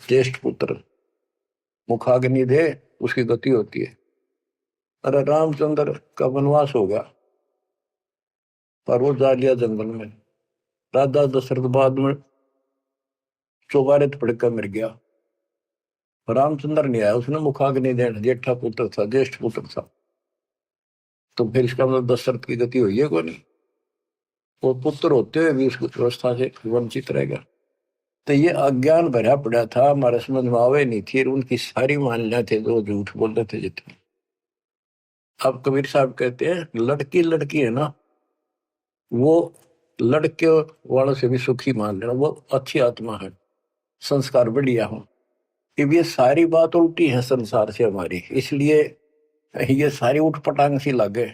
ज्येष्ठ पुत्र मुखाग्नि दे, उसकी गति होती है। अरे रामचंद्र का वनवास हो गया, पर वो जा लिया जंगल में। राजा दशरथ बाद में चौबारे पड़कर मर गया। रामचंद्र नहीं आया, उसने मुखाग्नि देना, जेठा पुत्र था, ज्येष्ठ पुत्र था। तो फिर इसका मतलब दशरथ की गति हुई है को नहीं? वो पुत्र होते हुए भी उस व्यवस्था से वंचित रह गया। तो ये अज्ञान भरा पड़ा था, हमारे समझ में आवे नहीं थी। उनकी सारी मान्यता थे जो झूठ बोलते थे जितने। अब कबीर साहब कहते हैं लड़की लड़की है ना, वो लड़के वालों से भी सुखी मान लेना, वो अच्छी आत्मा है, संस्कार बढ़िया हो। अब ये सारी बात उल्टी है संसार से हमारी, इसलिए ये सारी उठपटांग सी लगे।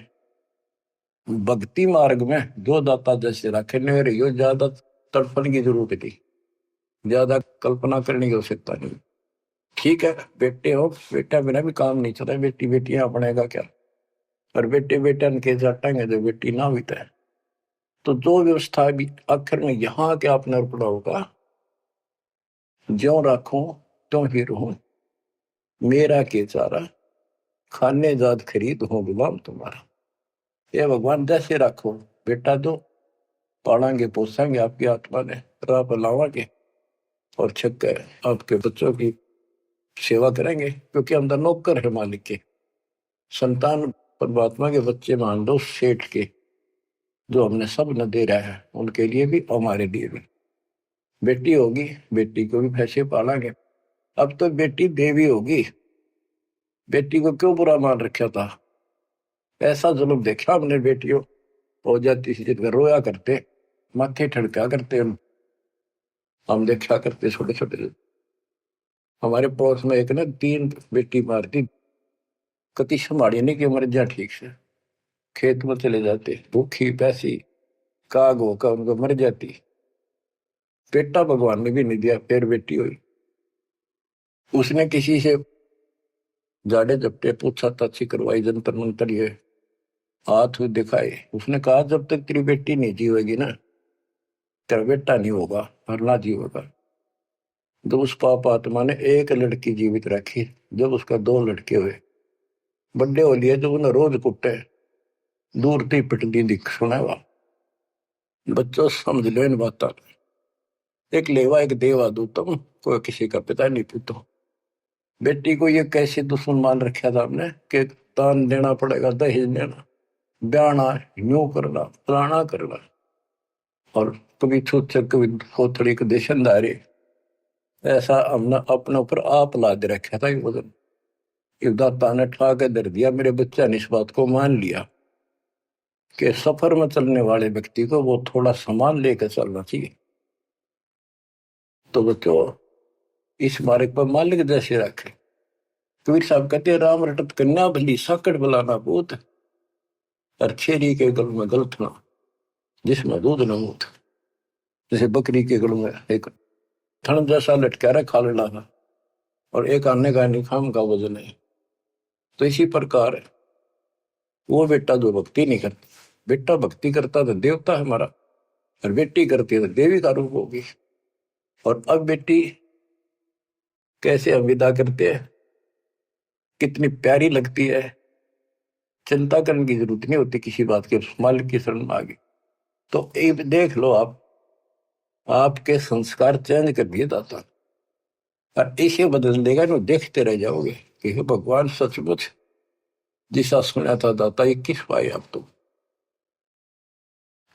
भक्ति मार्ग में जो दाता जैसे रखने रही, ज्यादा तड़पण की जरूरत थी, ज्यादा कल्पना करने की आवश्यकता नहीं। ठीक है, बेटे हो, बेटा बिना भी काम नहीं चला, बेटी बेटियां अपनेगा क्या? और बेटे बेटा के जाटेंगे जो बेटी ना बीता है। तो जो व्यवस्था भी आखिर में यहाँ के आपने पड़ा होगा, ज्यो राखूं त्यों ही रहूं, मेरा के चारा खाने जात खरीद हो गुलाम तुम्हारा। ये भगवान जैसे रखो, बेटा दो, पालेंगे पोसेंगे आपकी आत्मा ने, राह पर लावांगे और छक कर आपके बच्चों की सेवा करेंगे, क्योंकि हम तो नौकर है मालिक के। संतान परमात्मा के बच्चे मान लो सेठ के, जो हमने सब न दे रहा है, उनके लिए भी हमारे लिए भी। बेटी होगी, बेटी को भी पैसे पालेंगे। अब तो बेटी देवी होगी, बेटी को क्यों बुरा मान रखा था? ऐसा जुल्म देखा हमने, बेटियों हो जाती थी जिनका रोया करते, माथे ठड़का करते, हम देखा करते छोटे छोटे। हमारे पड़ोस में एक ने 3 बेटी मार दी, कति संभाली नहीं कि मर जा ठीक से, खेत में चले जाते, भूखी पैसी काग होकर उनको मर जाती। बेटा भगवान ने भी नहीं दिया, फिर बेटी हुई। उसने किसी से जाड़े जपटे पूछा ताछी करवाई, जंतर मंतर ये हाथ दिखाए। उसने कहा जब तक तेरी बेटी नहीं जीवेगी ना, तेरा बेटा नहीं होगा, मरना जीवेगा। जब उस पाप आत्मा ने एक लड़की जीवित रखी, जब उसका 2 लड़के हुए, बड्डे हो लिए, जब उन्हें रोज कुटे, दूर थी पिटती दिख सुनावा। बच्चों समझ लो इन बात, एक लेवा एक देवा दूतम, कोई किसी का पिता नहीं पूतो। बेटी को ये कैसे दुश्मन मान रखा था हमने कि दान देना पड़ेगा, दहेज देना, ब्याना, यूं करना, फलाना करना, और कभी छूछक कभी थोड़ी देशनदारी, ऐसा हमने अपने ऊपर आप लाद रखा था। वजन दाता ने ठा के दर दिया, मेरे बच्चा ने इस बात को मान लिया कि सफर में चलने वाले व्यक्ति को वो थोड़ा सामान लेकर चलना चाहिए। तो बच्चों इस मार्ग पर मालिक जैसे रखे। कबीर साहब कहते हैं राम रटत कन्या भली, साकट बुलाना भूत, और छेरी के गल में गलतना, जिसमें दूध न मूत। जैसे बकरी के गल में एक थन जैसा लटका रखा लड़ा, और एक आने का निखाम का वजन है। तो इसी प्रकार वो बेटा जो भक्ति नहीं करता, बेटा भक्ति करता तो देवता है हमारा, और बेटी करती है तो देवी का रूप होगी। और अब बेटी कैसे हम विदा करते हैं, कितनी प्यारी लगती है, चिंता करने की जरूरत नहीं होती किसी बात की, मालिक की शरण में आ गई। तो एक देख लो आप, आपके संस्कार चेंज कर दिए दाता, और इसे बदल देगा ना, देखते रह जाओगे कि हे भगवान सचमुच जिसा सुना था दाता, ये किस पाए आप तो।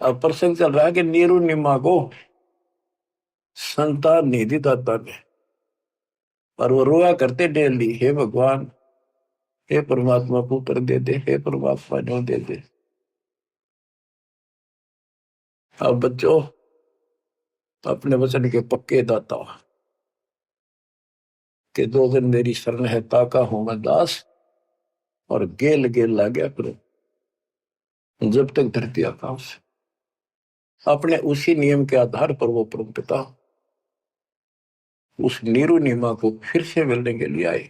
अब प्रसंग चल रहा है कि नीरू निमा को संतान नहीं दी दाता ने, और वो रोया करते डेली, हे भगवान, हे परमात्मा पुत्र दे दे, हे परमात्मा जो दे दे। अब बच्चों अपने वचन के पक्के दाता के, 2 दिन मेरी शरण है, ताका हूं मैं दास, और गेल गेल ला गया करो जब तक धरती आकाश। अपने उसी नियम के आधार पर वो परम पिता उस नीरू नीमा को फिर से मिलने के लिए आए।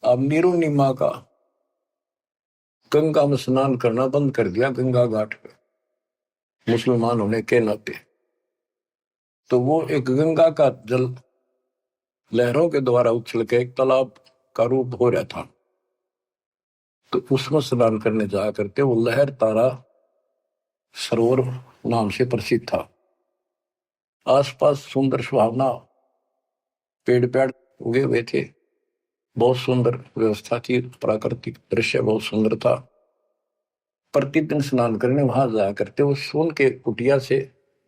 अब नीरू नीमा का गंगा में स्नान करना बंद कर दिया, गंगा घाट पे, मुसलमान होने के नाते। तो वो एक गंगा का जल लहरों के द्वारा उछल के एक तालाब का रूप हो रहा था। तो उसमें स्नान करने जाया करते। वो लहर तारा सरोवर नाम से प्रसिद्ध था। आसपास सुंदर सुहावना पेड़ पेड़ उगे हुए थे। बहुत सुंदर व्यवस्था थी। प्राकृतिक दृश्य बहुत सुंदर था। प्रतिदिन स्नान करने वहां जाया करते। वो सोन के कुटिया से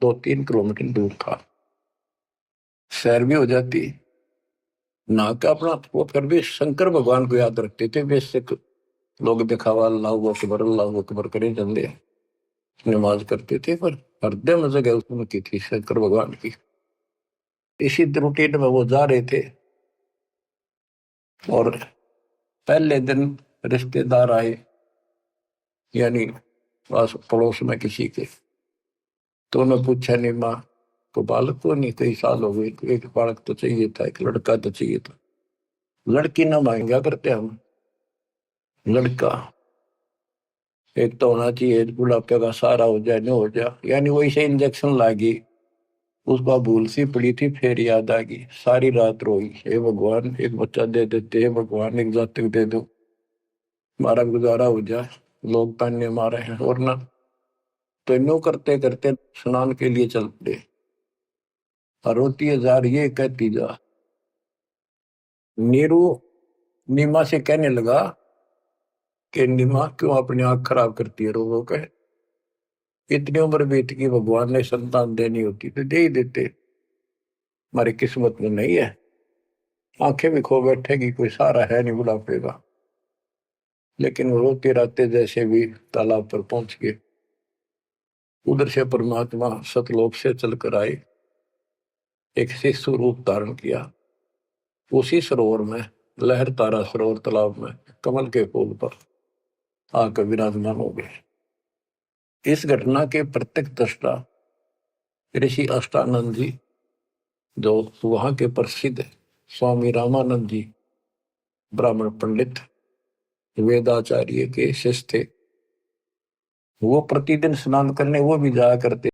2-3 किलोमीटर दूर था। सैर भी हो जाती ना का अपना। वो फिर भी शंकर भगवान को याद रखते थे। बेशक लोग दिखावा अल्लाह अकबर करे चंदे नमाज करते थे, पर हृदय में जगह उनकी थी शंकर भगवान की। इसी रूटीन में वो जा रहे थे और पहले दिन रिश्तेदार आए, यानी पास पड़ोस में किसी के। तो उन्होंने पूछा, नहीं माँ को बालक को नहीं, कई साल हो गए, एक बालक तो चाहिए था, एक लड़का तो चाहिए था। लड़की ना मांगा करते हम, लड़का एक तो होना चाहिए, बुढ़ापे का सारा हो जाए न हो जाए। यानी वही से इंजेक्शन लागी, उसका भूल सी पड़ी थी, फिर याद आ गई। सारी रात रोई, हे भगवान एक बच्चा दे देते, हे भगवान एक जातक दे दो, हमारा गुजारा हो जाए। लोग ताने मारे हैं और ना। तो नो करते करते स्नान के लिए चल पड़े। रोती है जा रही है, कहती जा। नीरू नीमा से कहने लगा कि नीमा क्यों अपनी आंख खराब करती है रोगों के। इतनी उम्र बीत गई, भगवान ने संतान देनी होती तो दे ही देते, हमारी किस्मत में नहीं है। आंखें भी खो बैठेगी, कोई सहारा है नहीं बुढ़ापे का। लेकिन वो रोते रहते जैसे भी तालाब पर पहुंच गए। उधर से परमात्मा सतलोक से चलकर आए, एक शिशु रूप धारण किया। उसी सरोवर में, लहर तारा सरोवर तालाब में, कमल के फूल पर आकर विराजमान हो गए। इस घटना के प्रत्यक्ष दृष्टा ऋषि अष्टानंद जी, जो वहां के प्रसिद्ध स्वामी रामानंद जी ब्राह्मण पंडित वेदाचार्य के शिष्य थे, वो प्रतिदिन स्नान करने वो भी जाया करते।